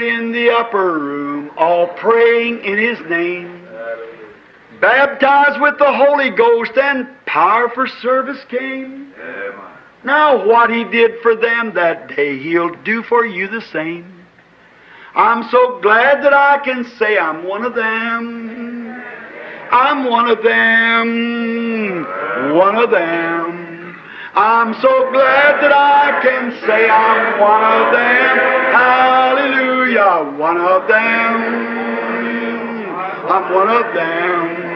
gathered in the upper room, all praying in His name. Baptized with the Holy Ghost, and power for service came. Now what He did for them that day, He'll do for you the same. I'm so glad that I can say I'm one of them. I'm one of them. One of them. I'm so glad that I can say I'm one of them. Hallelujah. One of them. I'm one of them.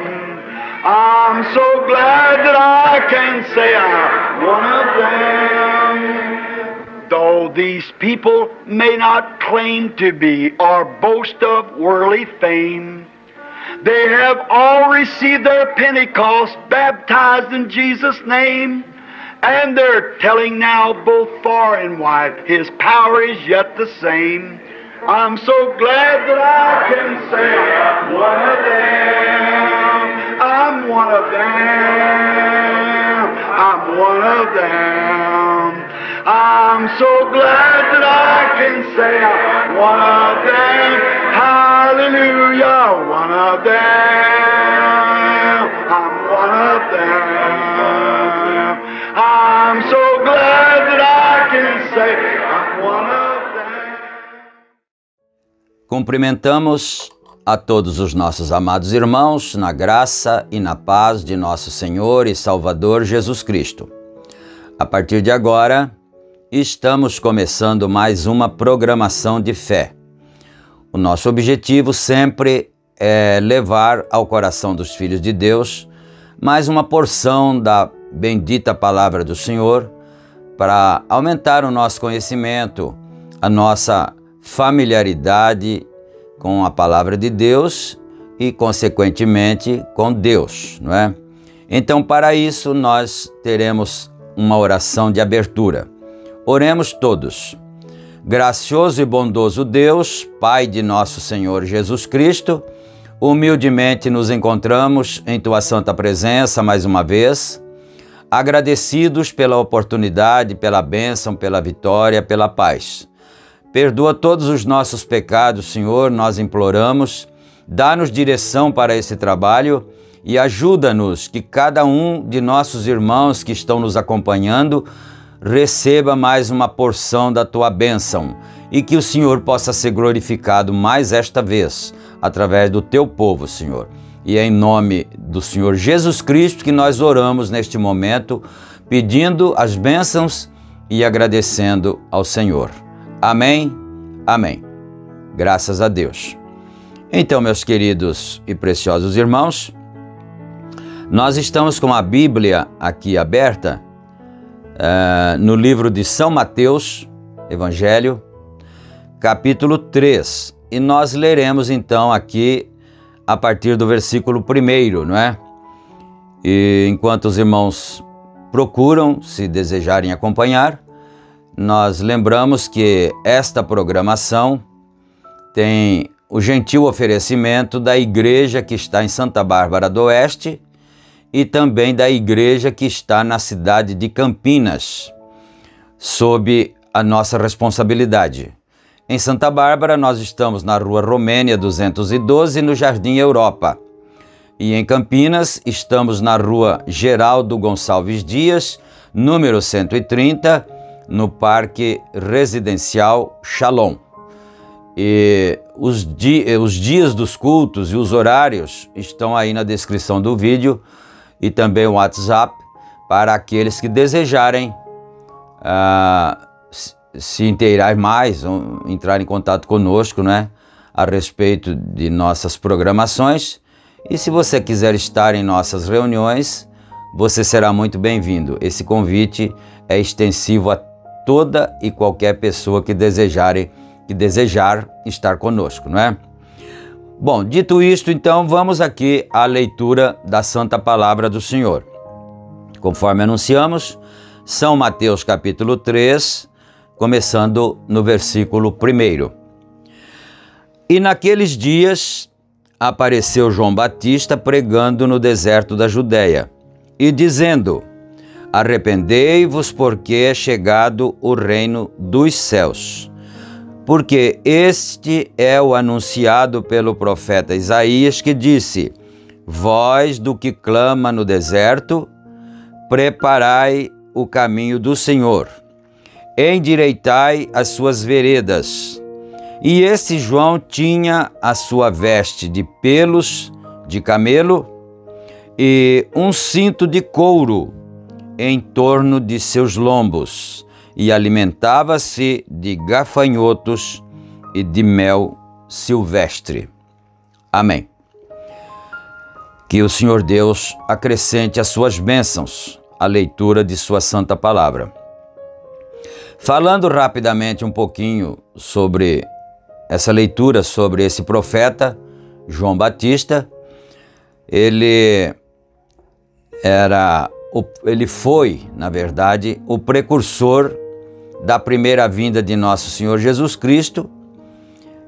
I'm so glad that I can say I'm one of them. Though these people may not claim to be or boast of worldly fame, they have all received their Pentecost, baptized in Jesus' name, and they're telling now both far and wide, His power is yet the same. I'm so glad that I can say I'm one of them. I'm one of them. I'm one of them. I'm so glad that I can say I'm one of them. Hallelujah, one of them. I'm one of them. I'm so glad that I can say I'm one of them. Cumprimentamos a todos os nossos amados irmãos na graça e na paz de nosso Senhor e Salvador Jesus Cristo. A partir de agora, estamos começando mais uma programação de fé. O nosso objetivo sempre é levar ao coração dos filhos de Deus mais uma porção da bendita palavra do Senhor para aumentar o nosso conhecimento, a nossa familiaridade com a palavra de Deus e, consequentemente, com Deus, não é? Então, para isso, nós teremos uma oração de abertura. Oremos todos. Gracioso e bondoso Deus, Pai de nosso Senhor Jesus Cristo, humildemente nos encontramos em Tua santa presença mais uma vez, agradecidos pela oportunidade, pela bênção, pela vitória, pela paz. Perdoa todos os nossos pecados, Senhor, nós imploramos, dá-nos direção para esse trabalho e ajuda-nos que cada um de nossos irmãos que estão nos acompanhando receba mais uma porção da Tua bênção e que o Senhor possa ser glorificado mais esta vez, através do Teu povo, Senhor. E é em nome do Senhor Jesus Cristo que nós oramos neste momento, pedindo as bênçãos e agradecendo ao Senhor. Amém, amém. Graças a Deus. Então, meus queridos e preciosos irmãos, nós estamos com a Bíblia aqui aberta, no livro de São Mateus, Evangelho, capítulo 3. E nós leremos então aqui a partir do versículo 1, não é? E enquanto os irmãos procuram, se desejarem acompanhar, nós lembramos que esta programação tem o gentil oferecimento da igreja que está em Santa Bárbara do Oeste e também da igreja que está na cidade de Campinas, sob a nossa responsabilidade. Em Santa Bárbara, nós estamos na Rua Romênia 212, no Jardim Europa. E em Campinas, estamos na Rua Geraldo Gonçalves Dias, número 130, no Parque Residencial Shalom. E os dias dos cultos e os horários estão aí na descrição do vídeo e também o WhatsApp para aqueles que desejarem se inteirar mais, entrar em contato conosco, né, a respeito de nossas programações. E se você quiser estar em nossas reuniões, você será muito bem-vindo. Esse convite é extensivo a toda e qualquer pessoa que desejar estar conosco, não é? Bom, dito isto, então, vamos aqui à leitura da Santa Palavra do Senhor. Conforme anunciamos, São Mateus capítulo 3, começando no versículo 1. E naqueles dias apareceu João Batista pregando no deserto da Judéia e dizendo: arrependei-vos, porque é chegado o reino dos céus. porque este é o anunciado pelo profeta Isaías, que disse: voz do que clama no deserto, preparai o caminho do Senhor, endireitai as suas veredas. E esse João tinha a sua veste de pelos de camelo e um cinto de couro em torno de seus lombos, e alimentava-se de gafanhotos e de mel silvestre. Amém. Que o Senhor Deus acrescente as suas bênçãos à leitura de sua santa palavra. Falando rapidamente um pouquinho sobre essa leitura, sobre esse profeta, João Batista, ele foi, na verdade, o precursor da primeira vinda de nosso Senhor Jesus Cristo,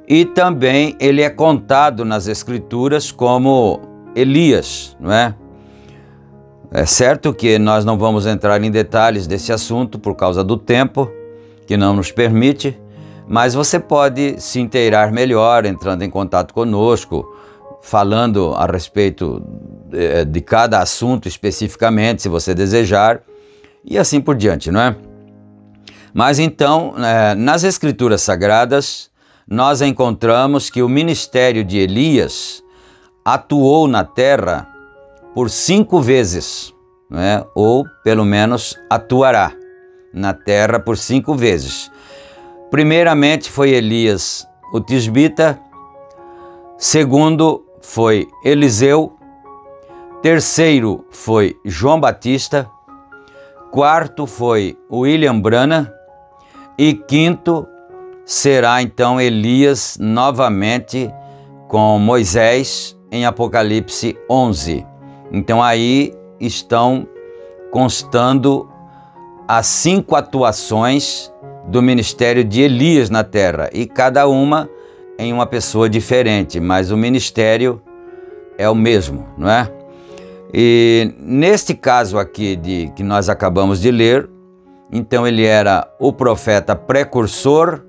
e também ele é contado nas Escrituras como Elias, não é? É certo que nós não vamos entrar em detalhes desse assunto por causa do tempo, que não nos permite, mas você pode se inteirar melhor entrando em contato conosco, falando a respeito de cada assunto especificamente, se você desejar, e assim por diante, não é? Mas então, nas Escrituras Sagradas, nós encontramos que o ministério de Elias atuou na terra por 5 vezes, não é? Ou pelo menos atuará na terra por 5 vezes. Primeiramente foi Elias o tisbita, segundo foi Eliseu, terceiro foi João Batista, quarto foi William Branham e quinto será então Elias novamente com Moisés em Apocalipse 11. Então aí estão constando as 5 atuações do ministério de Elias na terra, e cada uma em uma pessoa diferente, mas o ministério é o mesmo, não é? E neste caso aqui que nós acabamos de ler, então ele era o profeta precursor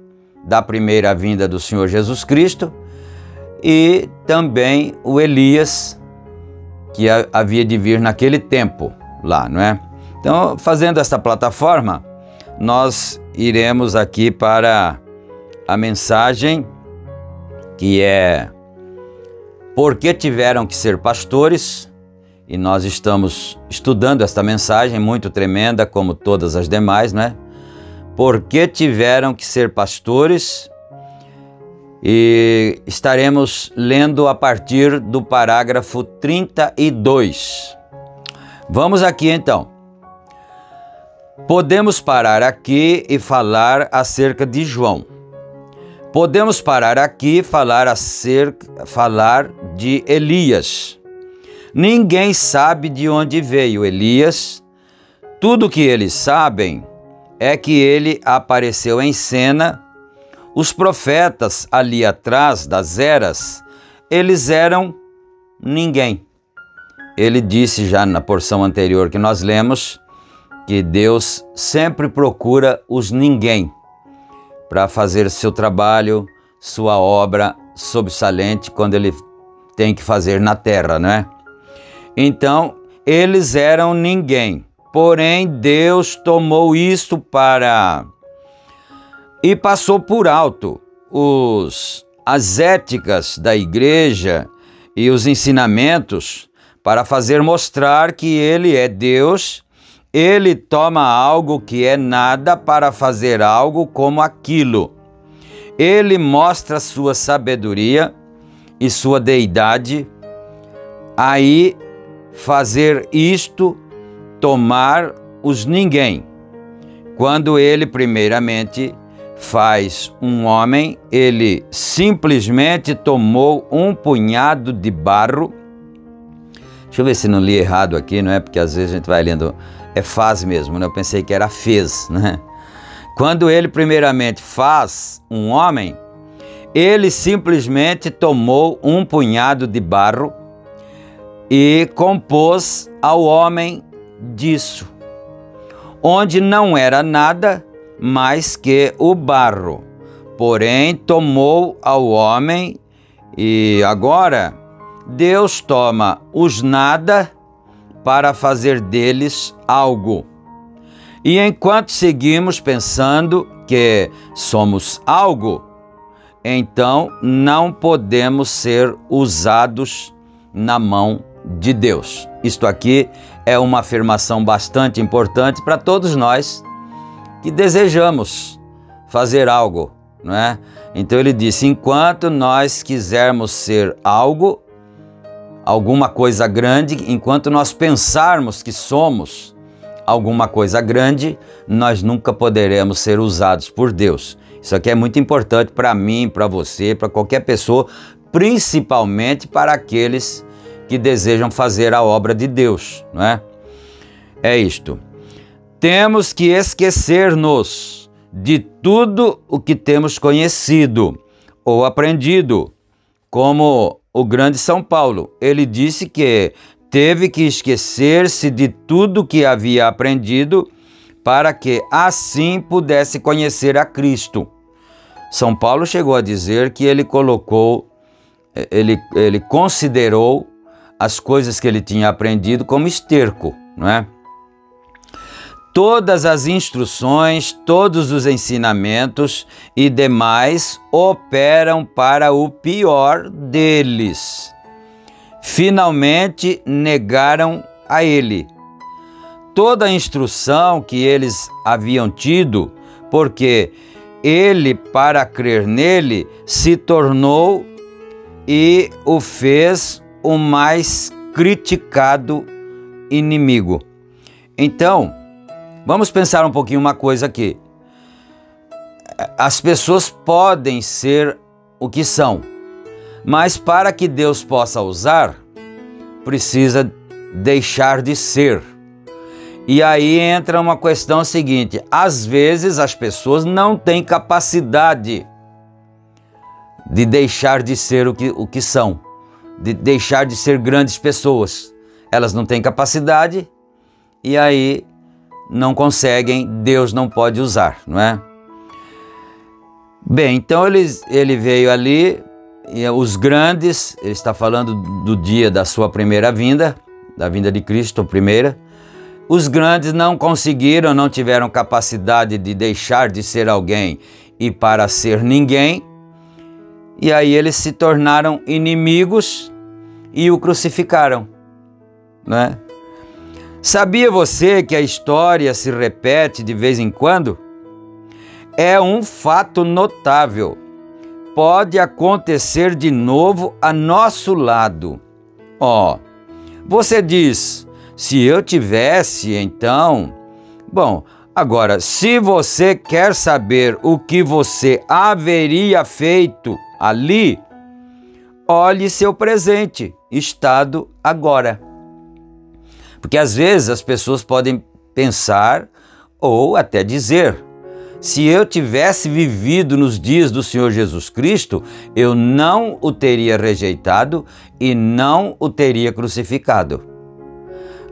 da primeira vinda do Senhor Jesus Cristo, e também o Elias que havia de vir naquele tempo lá, não é? Então, fazendo esta plataforma, nós iremos aqui para a mensagem que é por que tiveram que ser pastores, e nós estamos estudando esta mensagem muito tremenda, como todas as demais, né? Por que tiveram que ser pastores, e estaremos lendo a partir do parágrafo 32. Vamos aqui então. Podemos parar aqui e falar acerca de João. Podemos parar aqui e falar de Elias. Ninguém sabe de onde veio Elias. Tudo que eles sabem é que ele apareceu em cena. Os profetas ali atrás das eras, eles eram ninguém. Ele disse já na porção anterior que nós lemos, que Deus sempre procura os ninguém para fazer seu trabalho, sua obra sobressalente quando ele tem que fazer na terra, não é? Então, eles eram ninguém. Porém, Deus tomou isto e passou por alto as éticas da igreja e os ensinamentos para fazer mostrar que ele é Deus. Ele toma algo que é nada para fazer algo como aquilo. Ele mostra sua sabedoria e sua deidade. Aí, fazer isto, tomar os ninguém. Quando ele primeiramente faz um homem, ele simplesmente tomou um punhado de barro. Deixa eu ver se não li errado aqui, não é? Porque às vezes a gente vai lendo, é faz mesmo, né? Eu pensei que era fez, né? Quando ele primeiramente faz um homem, ele simplesmente tomou um punhado de barro e compôs ao homem disso, onde não era nada mais que o barro. porém, tomou ao homem e agora Deus toma os nada para fazer deles algo. E enquanto seguimos pensando que somos algo, então não podemos ser usados na mão de Deus. Isto aqui é uma afirmação bastante importante para todos nós que desejamos fazer algo, não é? Então ele disse, enquanto nós quisermos ser algo, alguma coisa grande, enquanto nós pensarmos que somos alguma coisa grande, nós nunca poderemos ser usados por Deus. Isso aqui é muito importante para mim, para você, para qualquer pessoa, principalmente para aqueles que desejam fazer a obra de Deus, não é? É isto. Temos que esquecer-nos de tudo o que temos conhecido ou aprendido, como o grande São Paulo. Ele disse que teve que esquecer-se de tudo que havia aprendido para que assim pudesse conhecer a Cristo. São Paulo chegou a dizer que ele considerou as coisas que ele tinha aprendido como esterco, não é? Todas as instruções, todos os ensinamentos e demais operam para o pior deles. Finalmente negaram a ele toda a instrução que eles haviam tido, porque ele, para crer nele, se tornou e o fez o mais criticado inimigo. Então, vamos pensar um pouquinho uma coisa aqui. As pessoas podem ser o que são, mas para que Deus possa usar, precisa deixar de ser. E aí entra uma questão seguinte, às vezes as pessoas não têm capacidade de deixar de ser o que são, de deixar de ser grandes pessoas. Elas não têm capacidade e aí não conseguem, Deus não pode usar, não é? Bem, então ele veio ali, e os grandes, ele está falando do dia da sua primeira vinda, da vinda de Cristo, a primeira. Os grandes não conseguiram, não tiveram capacidade de deixar de ser alguém e para ser ninguém. E aí eles se tornaram inimigos e o crucificaram, né? Sabia você que a história se repete de vez em quando? É um fato notável. Pode acontecer de novo a nosso lado. Você diz, se eu tivesse, então... Bom, agora, se você quer saber o que você haveria feito ali, olhe seu presente, estado agora. Porque às vezes as pessoas podem pensar ou até dizer, se eu tivesse vivido nos dias do Senhor Jesus Cristo, eu não o teria rejeitado e não o teria crucificado.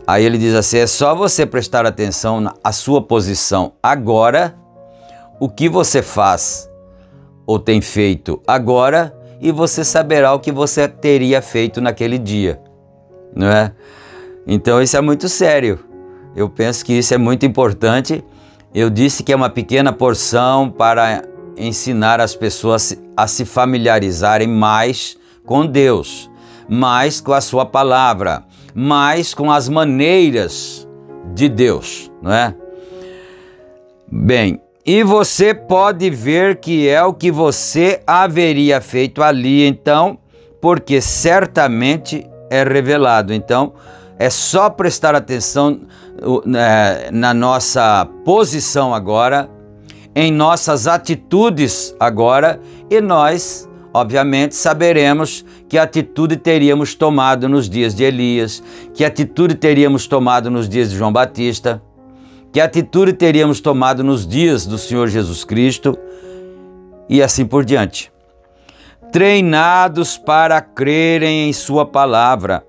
Aí ele diz assim, é só você prestar atenção à sua posição agora, o que você faz ou tem feito agora, e você saberá o que você teria feito naquele dia, não é? Então isso é muito sério. Eu penso que isso é muito importante. Eu disse que é uma pequena porção para ensinar as pessoas a se familiarizarem mais com Deus, mais com a sua palavra, mais com as maneiras de Deus, não é? Bem, e você pode ver que é o que você haveria feito ali, então, porque certamente é revelado. Então, é só prestar atenção na nossa posição agora, em nossas atitudes agora, e nós, obviamente, saberemos que atitude teríamos tomado nos dias de Elias, que atitude teríamos tomado nos dias de João Batista, que atitude teríamos tomado nos dias do Senhor Jesus Cristo, e assim por diante. Treinados para crerem em sua palavra.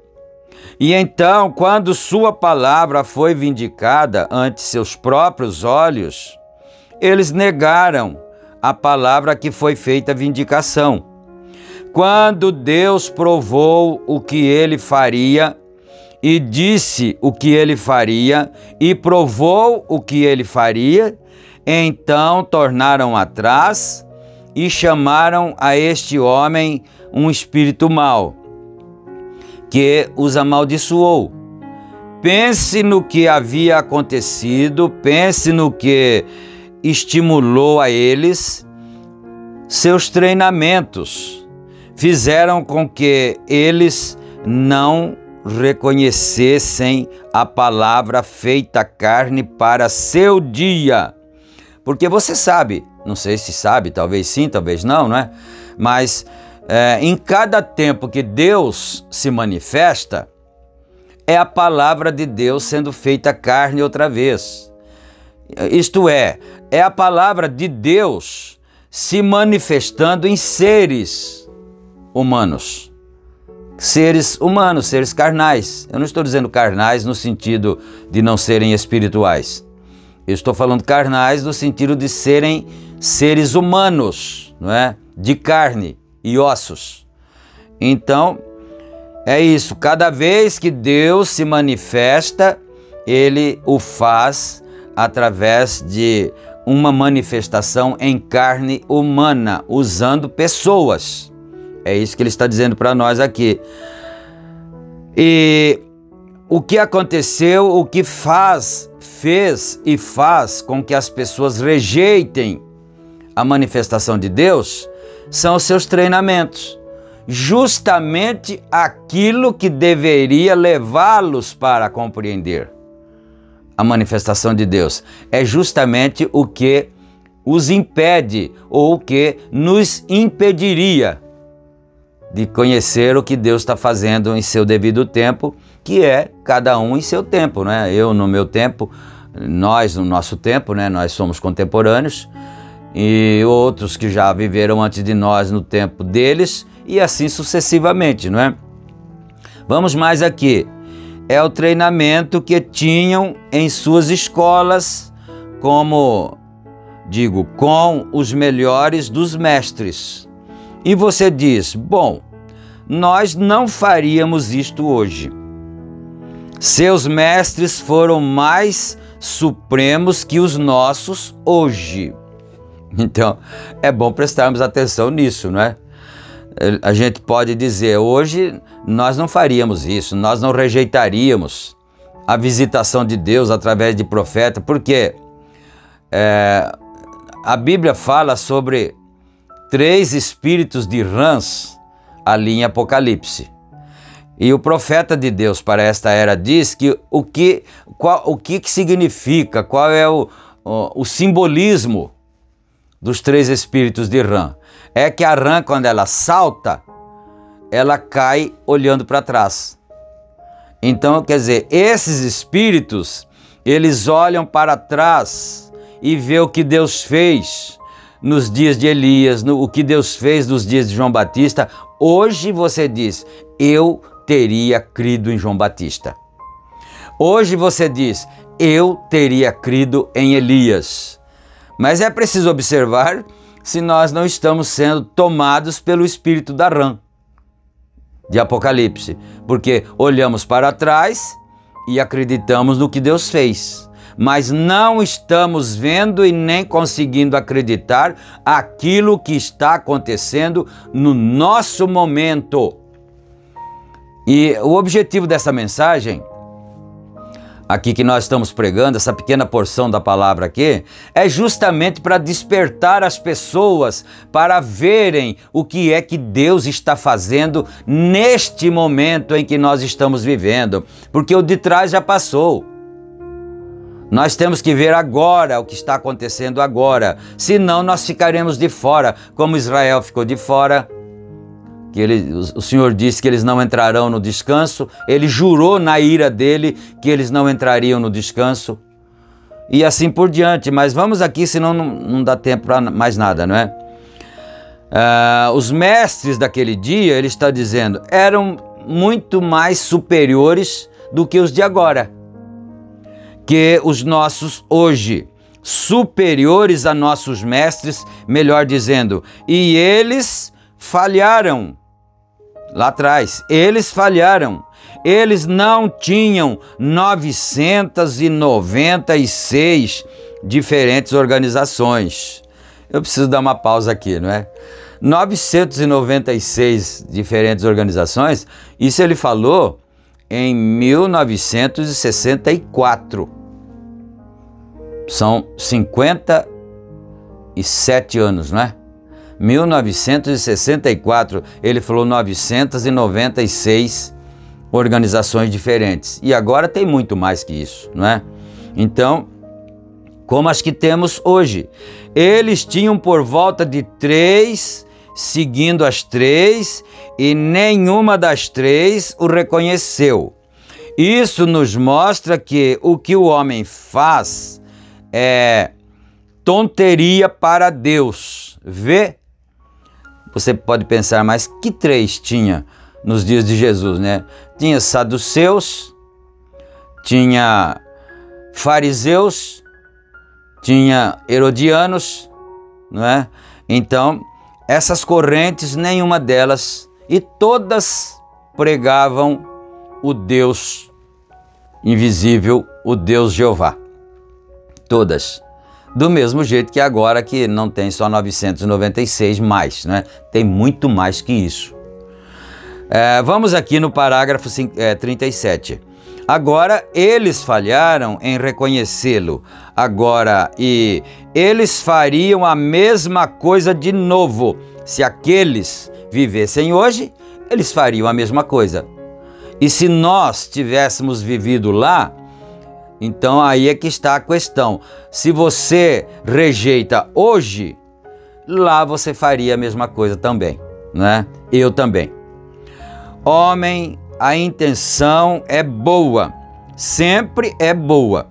E então, quando sua palavra foi vindicada ante seus próprios olhos, eles negaram a palavra que foi feita vindicação. Quando Deus provou o que ele faria, e disse o que ele faria, e provou o que ele faria, então tornaram atrás e chamaram a este homem um espírito mau, que os amaldiçoou. Pense no que havia acontecido, pense no que estimulou a eles. Seus treinamentos fizeram com que eles não reconhecessem a palavra feita carne para seu dia. Porque você sabe, não sei se sabe, talvez sim, talvez não, não é? Mas em cada tempo que Deus se manifesta, é a palavra de Deus sendo feita carne outra vez. Isto é a palavra de Deus se manifestando em seres humanos. Seres humanos, seres carnais. Eu não estou dizendo carnais no sentido de não serem espirituais. Eu estou falando carnais no sentido de serem seres humanos, não é? De carne e ossos. Então, é isso. Cada vez que Deus se manifesta, Ele o faz através de uma manifestação em carne humana, usando pessoas. É isso que Ele está dizendo para nós aqui. E o que aconteceu, o que fez e faz com que as pessoas rejeitem a manifestação de Deus, são os seus treinamentos. Justamente aquilo que deveria levá-los para compreender a manifestação de Deus. É justamente o que os impede, ou o que nos impediria de conhecer o que Deus está fazendo em seu devido tempo, que é cada um em seu tempo, né? Eu no meu tempo, nós no nosso tempo, né? Nós somos contemporâneos, e outros que já viveram antes de nós no tempo deles, e assim sucessivamente, não é? Vamos mais aqui. É o treinamento que tinham em suas escolas, como digo, com os melhores dos mestres. E você diz, bom, nós não faríamos isto hoje. Seus mestres foram mais supremos que os nossos hoje. Então, é bom prestarmos atenção nisso, não é? A gente pode dizer, hoje nós não faríamos isso, nós não rejeitaríamos a visitação de Deus através de profeta, porque a Bíblia fala sobre 3 espíritos de rãs ali em Apocalipse. E o profeta de Deus para esta era diz que o que significa, qual é o simbolismo dos 3 espíritos de rã. É que a rã, quando ela salta, ela cai olhando para trás. Então, quer dizer, esses espíritos, eles olham para trás e vê o que Deus fez nos dias de Elias, o que Deus fez nos dias de João Batista. Hoje você diz, eu teria crido em João Batista. Hoje você diz, eu teria crido em Elias. Mas é preciso observar se nós não estamos sendo tomados pelo espírito da rã de Apocalipse, porque olhamos para trás e acreditamos no que Deus fez, mas não estamos vendo e nem conseguindo acreditar aquilo que está acontecendo no nosso momento. E o objetivo dessa mensagem aqui que nós estamos pregando, essa pequena porção da palavra aqui, é justamente para despertar as pessoas para verem o que é que Deus está fazendo neste momento em que nós estamos vivendo, porque o de trás já passou. Nós temos que ver agora o que está acontecendo agora, senão nós ficaremos de fora, como Israel ficou de fora. O Senhor disse que eles não entrarão no descanso, Ele jurou na ira dele que eles não entrariam no descanso, e assim por diante. Mas vamos aqui, senão não dá tempo para mais nada, não é? Os mestres daquele dia, ele está dizendo, eram muito mais superiores do que os de agora, que os nossos hoje. superiores a nossos mestres, melhor dizendo, e eles falharam. Lá atrás, eles falharam. Eles não tinham 996 diferentes organizações. Eu preciso dar uma pausa aqui, não é? 996 diferentes organizações, isso ele falou em 1964. São 57 anos, não é? 1964, ele falou 996 organizações diferentes. E agora tem muito mais que isso, não é? Então, como as que temos hoje. Eles tinham por volta de 3, seguindo as 3, e nenhuma das 3 o reconheceu. Isso nos mostra que o que o homem faz é tonteria para Deus. Vê? Você pode pensar, mas que 3 tinha nos dias de Jesus, né? Tinha saduceus, tinha fariseus, tinha herodianos, não é? Então, essas correntes, nenhuma delas, e todas pregavam o Deus invisível, o Deus Jeová. Todas. Do mesmo jeito que agora, que não tem só 996 mais, né? Tem muito mais que isso. Vamos aqui no parágrafo 37. Agora, eles falharam em reconhecê-lo. Agora, e eles fariam a mesma coisa de novo. Se aqueles vivessem hoje, eles fariam a mesma coisa. E se nós tivéssemos vivido lá, então aí é que está a questão. Se você rejeita hoje, lá você faria a mesma coisa também, né? Eu também. Homem, a intenção é boa, sempre é boa.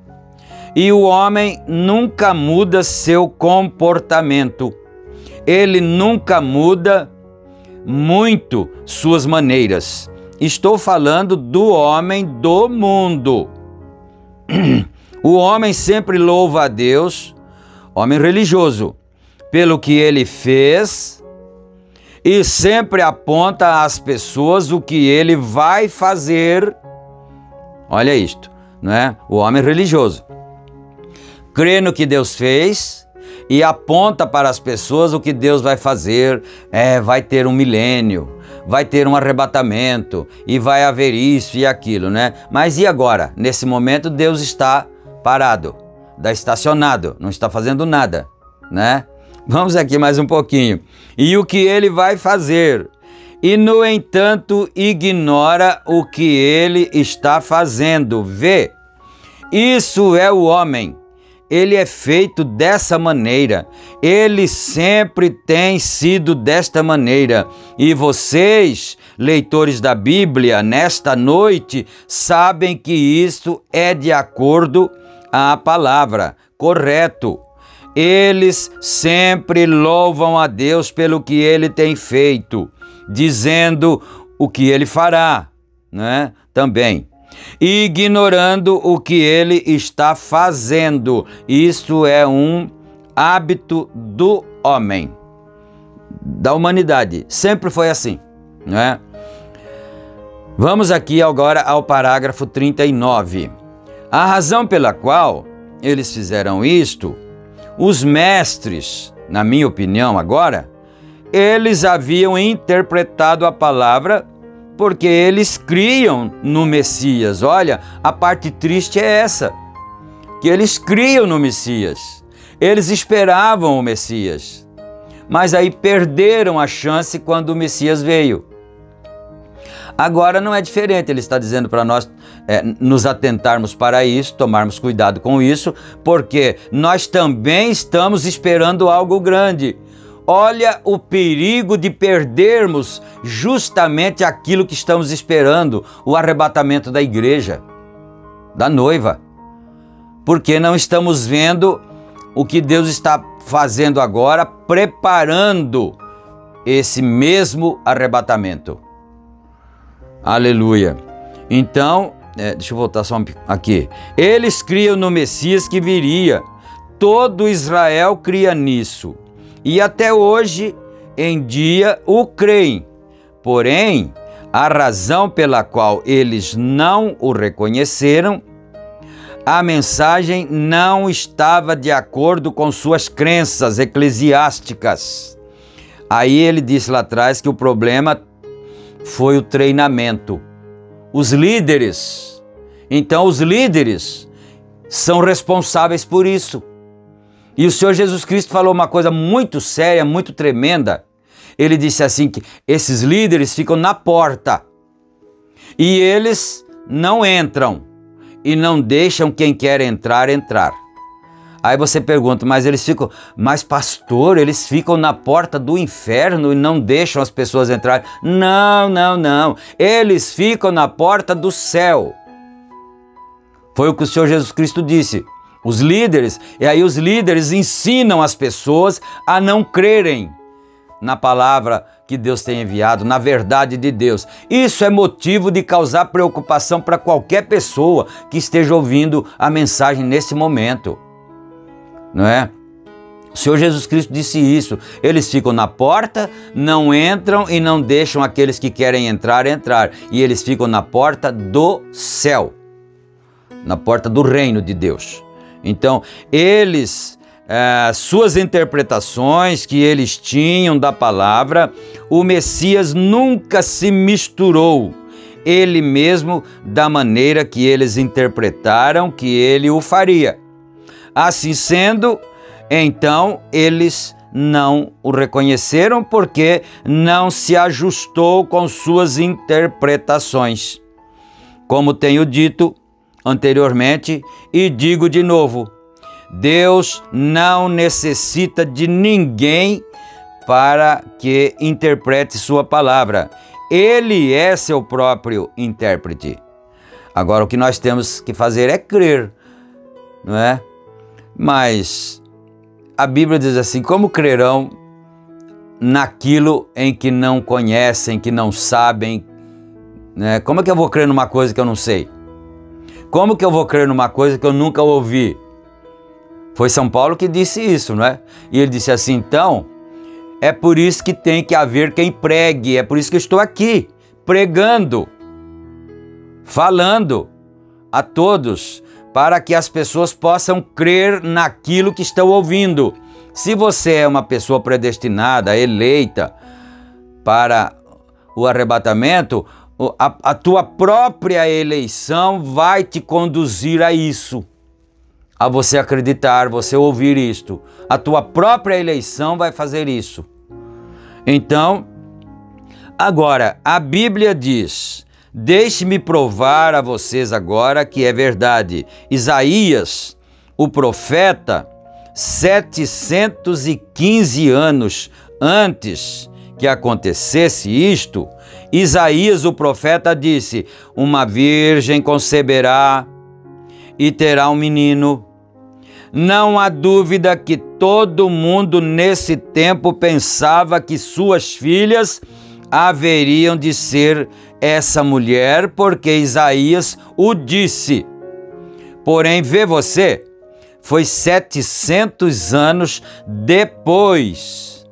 E o homem nunca muda seu comportamento. Ele nunca muda muito suas maneiras. Estou falando do homem do mundo. O homem sempre louva a Deus, homem religioso, pelo que ele fez, e sempre aponta às pessoas o que ele vai fazer. Olha isto, não é? O homem religioso crê no que Deus fez e aponta para as pessoas o que Deus vai fazer. Vai ter um milênio, vai ter um arrebatamento, e vai haver isso e aquilo, né? Mas e agora? Nesse momento Deus está parado, está estacionado, não está fazendo nada, né? Vamos aqui mais um pouquinho. E o que ele vai fazer? E, no entanto, ignora o que ele está fazendo. Vê? Isso é o homem. Ele é feito dessa maneira. Ele sempre tem sido desta maneira. E vocês, leitores da Bíblia, nesta noite, sabem que isso é de acordo à palavra, correto. Eles sempre louvam a Deus pelo que ele tem feito, dizendo o que ele fará, né? Também. Ignorando o que ele está fazendo. Isso é um hábito do homem, da humanidade. Sempre foi assim, né? Vamos aqui agora ao parágrafo 39. A razão pela qual eles fizeram isto, os mestres, na minha opinião agora, eles haviam interpretado a palavra porque eles criam no Messias. Olha, a parte triste é essa, que eles criam no Messias. Eles esperavam o Messias, mas aí perderam a chance quando o Messias veio. Agora não é diferente, ele está dizendo para nós nos atentarmos para isso, tomarmos cuidado com isso, porque nós também estamos esperando algo grande. Olha o perigo de perdermos justamente aquilo que estamos esperando, o arrebatamento da igreja, da noiva, porque não estamos vendo o que Deus está fazendo agora, preparando esse mesmo arrebatamento. Aleluia. Então, deixa eu voltar só aqui. Eles criam no Messias que viria. todo Israel cria nisso, e até hoje em dia o creem. Porém, a razão pela qual eles não o reconheceram, a mensagem não estava de acordo com suas crenças eclesiásticas. Aí ele disse lá atrás que o problema foi o treinamento. Os líderes. Então os líderes são responsáveis por isso. E o Senhor Jesus Cristo falou uma coisa muito séria, muito tremenda. Ele disse assim que esses líderes ficam na porta e eles não entram e não deixam quem quer entrar. Aí você pergunta, mas pastor, eles ficam na porta do inferno e não deixam as pessoas entrarem? Não. Eles ficam na porta do céu. Foi o que o Senhor Jesus Cristo disse. Os líderes, e aí os líderes ensinam as pessoas a não crerem na palavra que Deus tem enviado, na verdade de Deus. Isso é motivo de causar preocupação para qualquer pessoa que esteja ouvindo a mensagem nesse momento. Não é? O Senhor Jesus Cristo disse isso. Eles ficam na porta, não entram e não deixam aqueles que querem entrar. E eles ficam na porta do céu, na porta do reino de Deus. Então, suas interpretações que eles tinham da palavra, o Messias nunca se misturou, ele mesmo, da maneira que eles interpretaram que ele o faria. Assim sendo, então, eles não o reconheceram porque não se ajustou com suas interpretações. Como tenho dito anteriormente e digo de novo, Deus não necessita de ninguém para que interprete sua palavra. Ele é seu próprio intérprete. Agora, o que nós temos que fazer é crer, não é? Mas a Bíblia diz assim, como crerão naquilo em que não conhecem, que não sabem, né? Como é que eu vou crer numa coisa que eu não sei? Como que eu vou crer numa coisa que eu nunca ouvi? Foi São Paulo que disse isso, não é? E ele disse assim, então, é por isso que tem que haver quem pregue, é por isso que eu estou aqui, pregando, falando a todos, para que as pessoas possam crer naquilo que estão ouvindo. Se você é uma pessoa predestinada, eleita para o arrebatamento, a tua própria eleição vai te conduzir a isso, a você acreditar, você ouvir isto. A tua própria eleição vai fazer isso. Então, agora, a Bíblia diz, deixe-me provar a vocês agora que é verdade. Isaías, o profeta, 715 anos antes que acontecesse isto, Isaías, o profeta, disse, uma virgem conceberá e terá um menino. Não há dúvida que todo mundo nesse tempo pensava que suas filhas haveriam de ser essa mulher, porque Isaías o disse. Porém, vê você, foi 700 anos depois.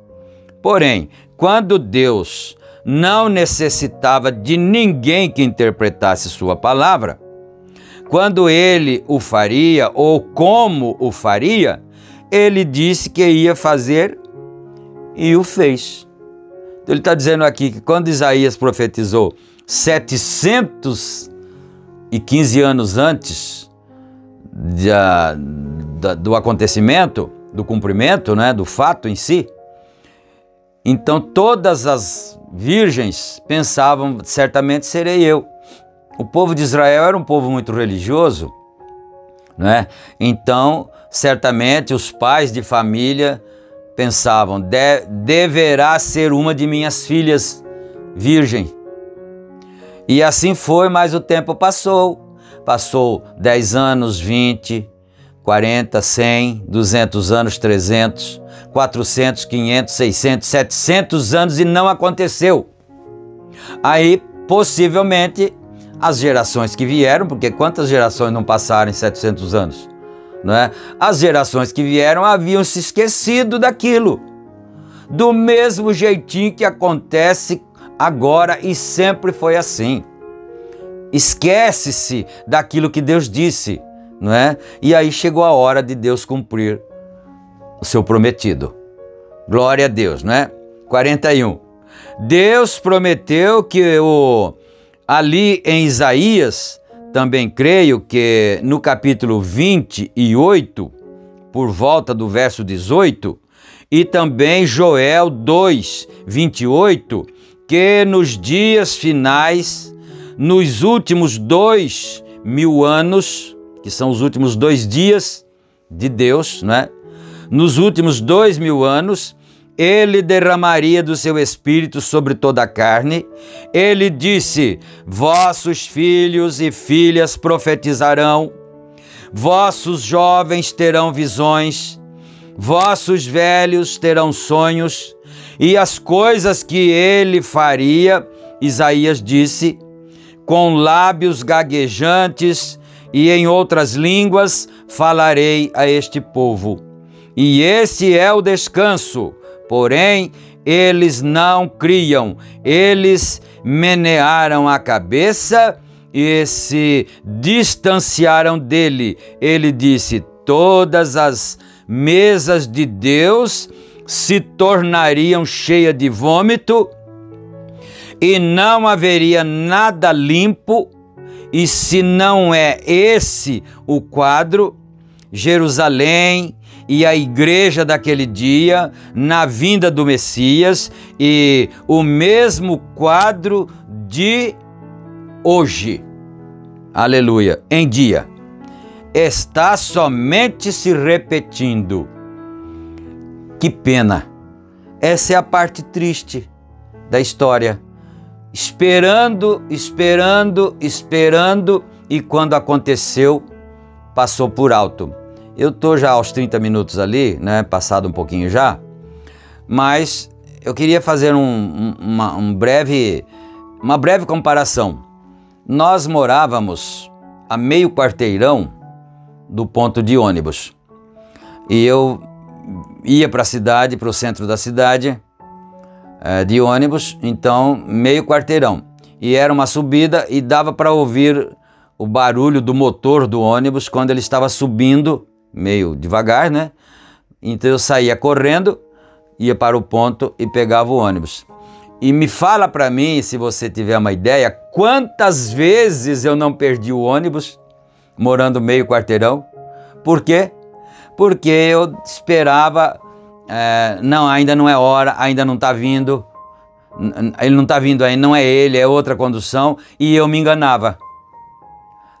Porém, quando Deus não necessitava de ninguém que interpretasse sua palavra, quando ele o faria ou como o faria, ele disse que ia fazer e o fez. Então ele está dizendo aqui que quando Isaías profetizou 715 anos antes do acontecimento, do cumprimento, né, do fato em si, então todas as virgens pensavam, certamente serei eu. O povo de Israel era um povo muito religioso, né? Então, certamente os pais de família pensavam, deverá ser uma de minhas filhas virgem. E assim foi, mas o tempo passou. Passou 10 anos, 20, 40, 100, 200 anos, 300, 400, 500, 600, 700 anos e não aconteceu. Aí, possivelmente, as gerações que vieram, porque quantas gerações não passaram em 700 anos? não é? As gerações que vieram haviam se esquecido daquilo. Do mesmo jeitinho que acontece agora e sempre foi assim. Esquece-se daquilo que Deus disse, não é? E aí chegou a hora de Deus cumprir o seu prometido. Glória a Deus, não é? 41. Deus prometeu que ali em Isaías, também creio que no capítulo 28, por volta do verso 18, e também Joel 2, 28, que nos dias finais, nos últimos 2000 anos, que são os últimos 2 dias de Deus, né? Nos últimos 2000 anos, Ele derramaria do seu Espírito sobre toda a carne. Ele disse: vossos filhos e filhas profetizarão, vossos jovens terão visões, vossos velhos terão sonhos, e as coisas que ele faria, Isaías disse, com lábios gaguejantes e em outras línguas falarei a este povo. E esse é o descanso, porém eles não criam, eles menearam a cabeça e se distanciaram dele. Ele disse: todas as mesas de Deus se tornariam cheias de vômito e não haveria nada limpo. E se não é esse o quadro, Jerusalém e a igreja daquele dia, na vinda do Messias, e o mesmo quadro de hoje, aleluia, em dia, está somente se repetindo. Que pena! Essa é a parte triste da história. Esperando, e quando aconteceu, passou por alto. Eu estou já aos 30 minutos ali, né? Passado um pouquinho já, mas eu queria fazer uma breve comparação. Nós morávamos a meio quarteirão do ponto de ônibus e eu ia para a cidade, para o centro da cidade, de ônibus, então meio quarteirão, e era uma subida e dava para ouvir o barulho do motor do ônibus quando ele estava subindo, meio devagar, né? Então eu saía correndo, ia para o ponto e pegava o ônibus. E me fala para mim, se você tiver uma ideia, quantas vezes eu não perdi o ônibus morando meio quarteirão? Por quê? Porque eu esperava, não, ainda não é hora, ainda não está vindo, ele não está vindo aí, não é ele, é outra condução, e eu me enganava.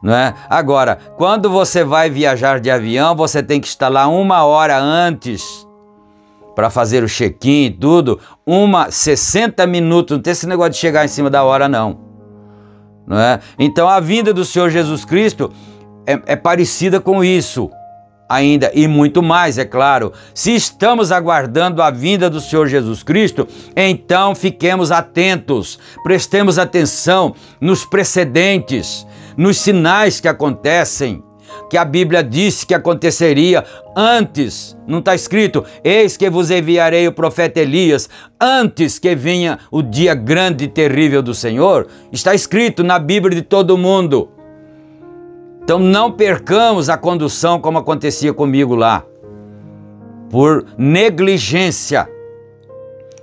Não é? Agora, quando você vai viajar de avião, você tem que estar lá 1 hora antes para fazer o check-in e tudo, 60 minutos, não tem esse negócio de chegar em cima da hora não é? Então a vinda do Senhor Jesus Cristo é parecida com isso ainda, e muito mais, é claro. Se estamos aguardando a vinda do Senhor Jesus Cristo, então fiquemos atentos, prestemos atenção nos precedentes, nos sinais que acontecem, que a Bíblia disse que aconteceria antes. Não está escrito: eis que vos enviarei o profeta Elias, antes que venha o dia grande e terrível do Senhor? Está escrito na Bíblia de todo mundo. Então não percamos a condução como acontecia comigo lá, por negligência.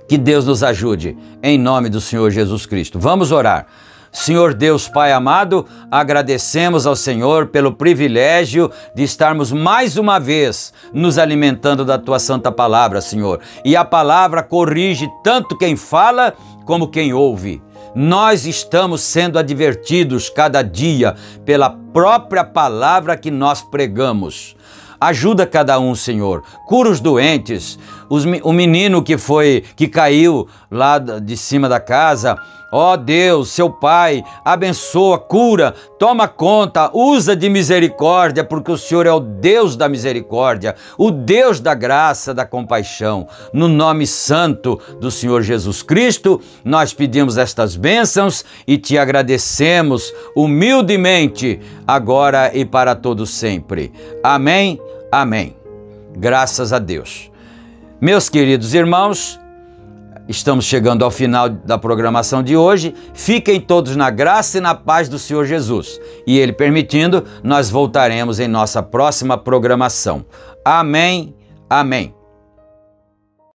Que Deus nos ajude, em nome do Senhor Jesus Cristo. Vamos orar. Senhor Deus Pai amado, agradecemos ao Senhor pelo privilégio de estarmos mais uma vez nos alimentando da Tua Santa Palavra, Senhor. E a palavra corrige tanto quem fala como quem ouve. Nós estamos sendo advertidos cada dia pela própria palavra que nós pregamos. Ajuda cada um, Senhor. Cura os doentes, o menino que caiu lá de cima da casa. Ó Deus, seu Pai, abençoa, cura, toma conta, usa de misericórdia, porque o Senhor é o Deus da misericórdia, o Deus da graça, da compaixão. No nome santo do Senhor Jesus Cristo, nós pedimos estas bênçãos e te agradecemos humildemente, agora e para todo sempre. Amém. Amém. Graças a Deus. Meus queridos irmãos, estamos chegando ao final da programação de hoje. Fiquem todos na graça e na paz do Senhor Jesus. E Ele permitindo, nós voltaremos em nossa próxima programação. Amém. Amém.